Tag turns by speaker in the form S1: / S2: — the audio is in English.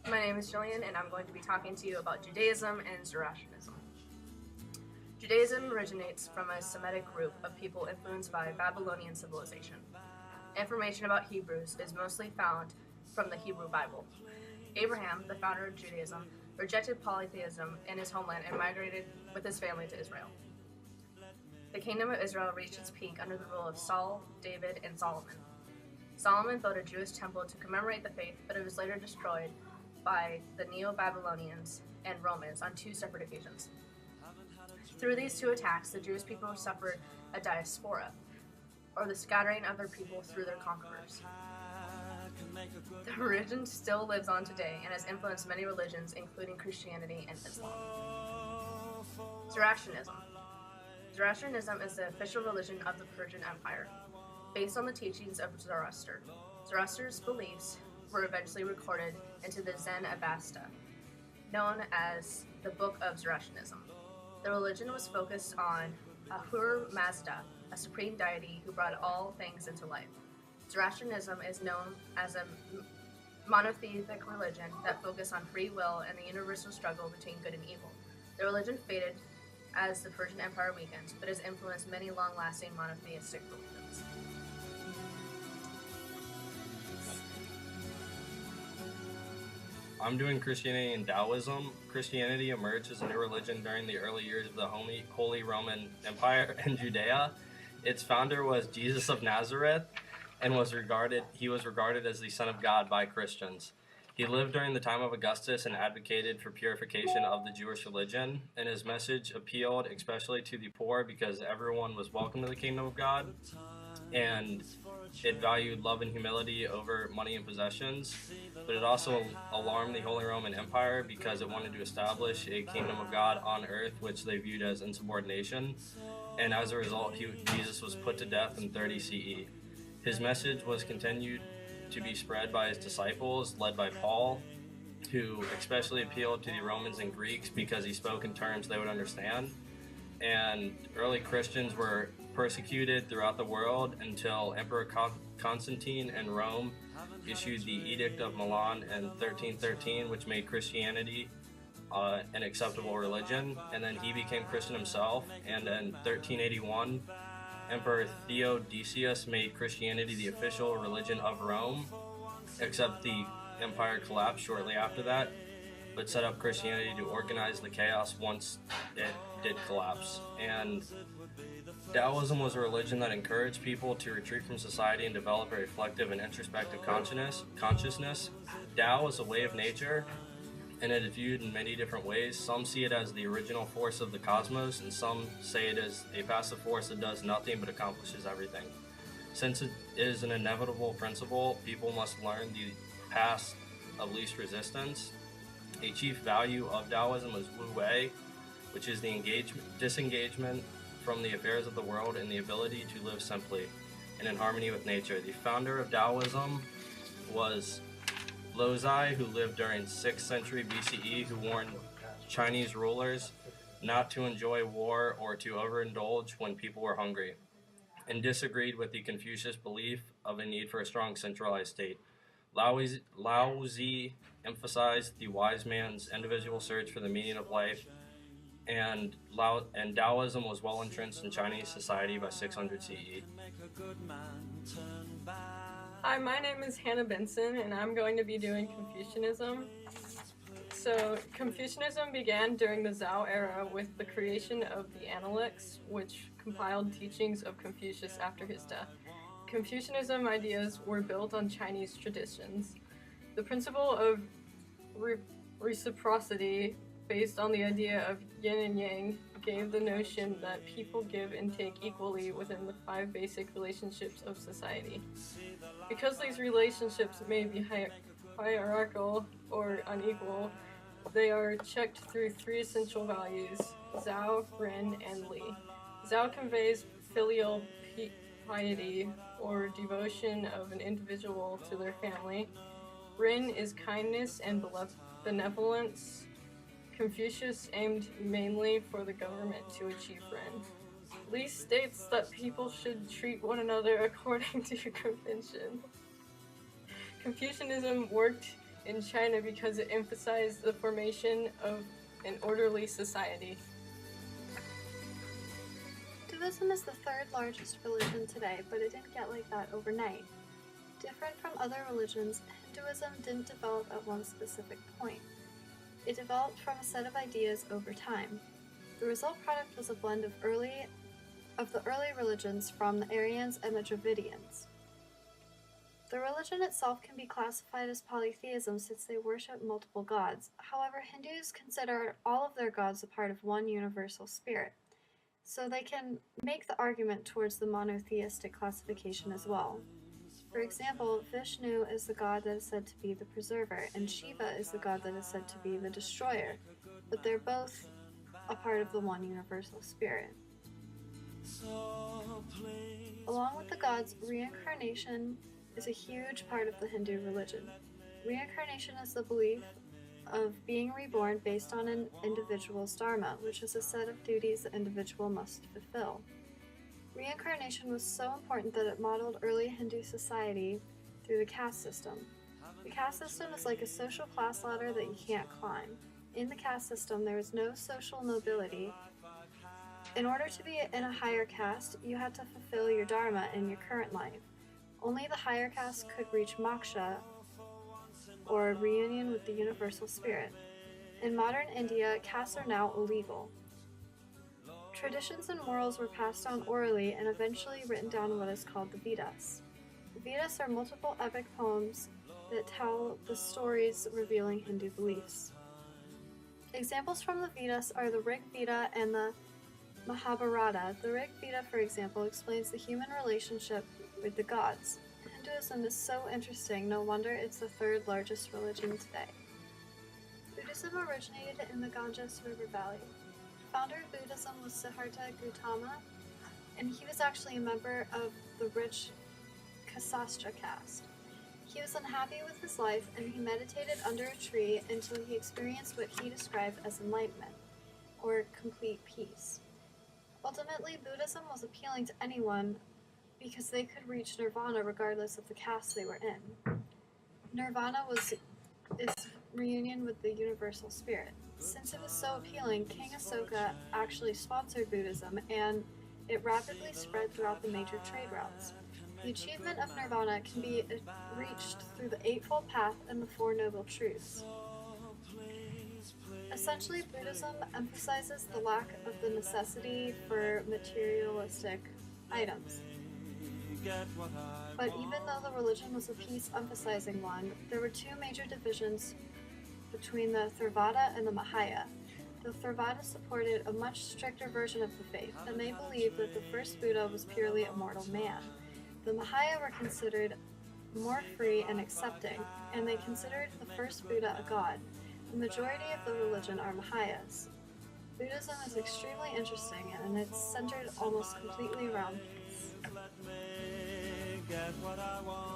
S1: My name is Gillian, and I'm going to be talking to you about Judaism and Zoroastrianism. Judaism originates from a Semitic group of people influenced by Babylonian civilization. Information about Hebrews is mostly found from the Hebrew Bible. Abraham, the founder of Judaism, rejected polytheism in his homeland and migrated with his family to Israel. The kingdom of Israel reached its peak under the rule of Saul, David, and Solomon. Solomon built a Jewish temple to commemorate the faith, but it was later destroyed by the Neo-Babylonians and Romans on two separate occasions. Through these two attacks, the Jewish people suffered a diaspora, or the scattering of their people through their conquerors. The religion still lives on today and has influenced many religions, including Christianity and Islam. Zoroastrianism. Zoroastrianism is the official religion of the Persian Empire, based on the teachings of Zoroaster. Zoroaster's beliefs were eventually recorded into the Zen Avesta, known as the Book of Zoroastrianism. The religion was focused on Ahura Mazda, a supreme deity who brought all things into life. Zoroastrianism is known as a monotheistic religion that focused on free will and the universal struggle between good and evil. The religion faded as the Persian Empire weakened, but has influenced many long-lasting monotheistic religions.
S2: I'm doing Christianity and Taoism. Christianity emerged as a new religion during the early years of the Holy Roman Empire in Judea. Its founder was Jesus of Nazareth, and he was regarded as the Son of God by Christians. He lived during the time of Augustus and advocated for purification of the Jewish religion, and his message appealed especially to the poor because everyone was welcome to the kingdom of God, and it valued love and humility over money and possessions. But it also alarmed the Holy Roman Empire because it wanted to establish a kingdom of God on earth, which they viewed as insubordination. And as a result, Jesus was put to death in 30 CE. His message was continued to be spread by his disciples, led by Paul, who especially appealed to the Romans and Greeks because he spoke in terms they would understand. And early Christians were persecuted throughout the world until Emperor Constantine in Rome issued the Edict of Milan in 1313, which made Christianity an acceptable religion, and then he became Christian himself. And in 1381, Emperor Theodosius made Christianity the official religion of Rome, except the empire collapsed shortly after that, but set up Christianity to organize the chaos once it did collapse. And Taoism was a religion that encouraged people to retreat from society and develop a reflective and introspective consciousness. Tao is a way of nature, and it is viewed in many different ways. Some see it as the original force of the cosmos, and some say it is a passive force that does nothing but accomplishes everything. Since it is an inevitable principle, people must learn the path of least resistance. A chief value of Taoism is Wu Wei, which is the disengagement from the affairs of the world and the ability to live simply and in harmony with nature. The founder of Taoism was Lozai, who lived during 6th century BCE, who warned Chinese rulers not to enjoy war or to overindulge when people were hungry, and disagreed with the Confucius belief of a need for a strong centralized state. Laozi emphasized the wise man's individual search for the meaning of life, and Taoism was well entrenched in Chinese society by 600 CE.
S3: Hi, my name is Hannah Benson, and I'm going to be doing Confucianism. So, Confucianism began during the Zhou era with the creation of the Analects, which compiled teachings of Confucius after his death. Confucianism ideas were built on Chinese traditions. The principle of reciprocity, based on the idea of yin and yang, gave the notion that people give and take equally within the 5 basic relationships of society. Because these relationships may be hierarchical or unequal, they are checked through 3 essential values: Zhao, Ren, and Li. Zhao conveys filial piety or devotion of an individual to their family. Ren is kindness and benevolence. Confucius aimed mainly for the government to achieve Ren. Li states that people should treat one another according to convention. Confucianism worked in China because it emphasized the formation of an orderly society.
S4: Buddhism is the third largest religion today, but it didn't get like that overnight. Different from other religions, Hinduism didn't develop at one specific point. It developed from a set of ideas over time. The result product was a blend of the early religions from the Aryans and the Dravidians. The religion itself can be classified as polytheism since they worship multiple gods. However, Hindus consider all of their gods a part of one universal spirit, so they can make the argument towards the monotheistic classification as well. For example, Vishnu is the god that is said to be the preserver, and Shiva is the god that is said to be the destroyer, but they're both a part of the one universal spirit. Along with the gods, reincarnation is a huge part of the Hindu religion. Reincarnation is the belief of being reborn based on an individual's dharma, which is a set of duties the individual must fulfill. Reincarnation was so important that it modeled early Hindu society through the caste system. The caste system is like a social class ladder that you can't climb. In the caste system, there is no social nobility. In order to be in a higher caste, you had to fulfill your dharma in your current life. Only the higher caste could reach moksha, or reunion with the universal spirit. In modern India, castes are now illegal. Traditions and morals were passed down orally and eventually written down in what is called the Vedas. The Vedas are multiple epic poems that tell the stories revealing Hindu beliefs. Examples from the Vedas are the Rig Veda and the Mahabharata. The Rig Veda, for example, explains the human relationship with the gods. Hinduism is so interesting, no wonder it's the third largest religion today. Buddhism originated in the Ganges River Valley. The founder of Buddhism was Siddhartha Gautama, and he was actually a member of the rich Kshatriya caste. He was unhappy with his life, and he meditated under a tree until he experienced what he described as enlightenment, or complete peace. Ultimately, Buddhism was appealing to anyone because they could reach nirvana regardless of the caste they were in. Nirvana is reunion with the universal spirit. Since it was so appealing, King Asoka actually sponsored Buddhism, and it rapidly spread throughout the major trade routes. The achievement of nirvana can be reached through the Eightfold Path and the Four Noble Truths. Essentially, Buddhism emphasizes the lack of the necessity for materialistic items. But even though the religion was a peace-emphasizing one, there were two major divisions between the Theravada and the Mahaya. The Theravada supported a much stricter version of the faith, and they believed that the first Buddha was purely a mortal man. The Mahaya were considered more free and accepting, and they considered the first Buddha a god. The majority of the religion are Mahayas. Buddhism is extremely interesting, and it's centered almost completely around peace.
S5: Let me get what I want.